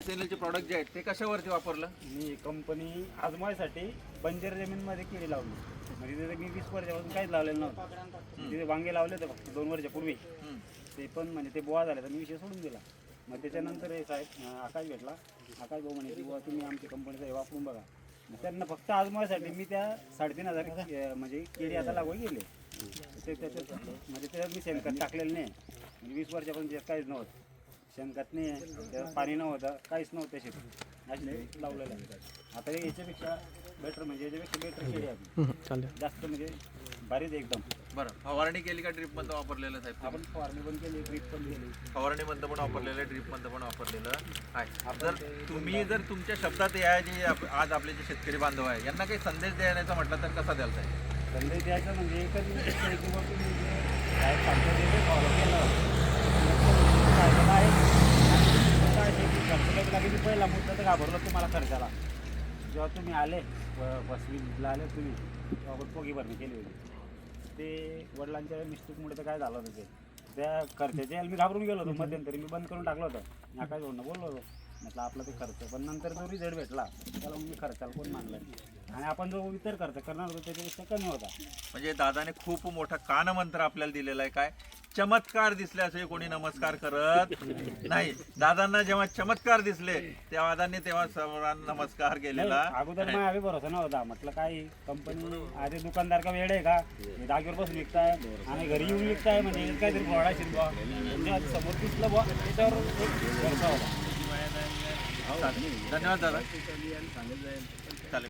चे प्रॉडक्ट जे आहेत ते कशावरती वापरलं? मी कंपनी आजमावायसाठी बंजर जमीनमध्ये केळी लावली. म्हणजे तिथे मी 20 वर्षापासून काहीच लावलेलं नव्हतं. तिथे वांगे लावले होते फक्त 2 वर्षापूर्वी. ते पण म्हणजे ते बोळा झाले तर मी विषय सोडून दिला. मग त्याच्यानंतर हे साहेब आकाश भेटला. आकाश भाऊ म्हणे की बुवा तुम्ही आमच्या कंपनीचं हे वापरून बघा. मग त्यांना फक्त आजमावायसाठी मी त्या 3,500 म्हणजे केळी आता लागवड केली. ते त्याच्यात म्हणजे त्याच्यात मी शेणखत टाकलेलं नाही. म्हणजे 20 वर्षापासून त्यात काहीच नव्हतं. शेणखत नाही, त्यात पाणी नव्हतं, काहीच नव्हतं शेतात. अशी लावलेलं आहे. आता हे याच्यापेक्षा बेटर म्हणजे याच्यापेक्षा बेटर केळी आहे. जास्त म्हणजे भारीच एकदम. बरं, फवारणी केली का ड्रीप मध्ये वापरलेलं साहेब? आपण फवारणी पण केली, ड्रीप पण केली. फवारणी मध्ये पण वापरलेलं, ड्रीप मध्ये पण वापरलेलं आहे. जर तुम्ही जर तुमच्या शब्दात या जे आज आपले जे शेतकरी बांधव आहे यांना काही संदेश द्यायचा म्हटलं तर कसा द्याल साहेब? संदेश द्यायचा म्हणजे एकच किंवा तुम्ही जे काय सांगतो ते फॉलो केलं खर्च लागेल. पहिला मुद्दा तर घाबरलो तुम्हाला खर्चाला. जेव्हा तुम्ही आले बसवीला आले तुम्ही तेव्हा आपण पोगी भरणी केली होती. ते वडिलांच्या मिस्टेकमुळे तर काय झालं होतं ते त्या खर्चाच्या मी घाबरून गेलो होतो. मध्यंतरी मी बंद करून टाकलं होतं. नाकाच होणं बोललो होतो म्हटलं आपला ते खर्च. पण नंतर जो रिझल्ट भेटला त्याला मी खर्चाला कोण मानला नाही. आणि आपण जो इतर खर्च करणार होतो त्याच्यापेक्षा कमी होता. म्हणजे दादाने खूप मोठा कानमंत्र आपल्याला दिलेला आहे. काय? चमत्कार दिसल्याशिवाय कोणी नमस्कार करत नाही. दादांना जेव्हा चमत्कार दिसले तेव्हा दादांनी तेव्हा सर्वांना नमस्कार केलेला. अगोदर मग आम्ही भरोसा नव्हता. म्हटलं काय कंपनी आधी दुकानदार का वेळ आहे का जागेवर बसून विकताय आणि घरी येऊन विकताय म्हणजे काहीतरी घोडा शिरवा म्हणजे समोर दिसलं बुवा त्याच्यावर एक भरोसा होता. धन्यवाद दादा.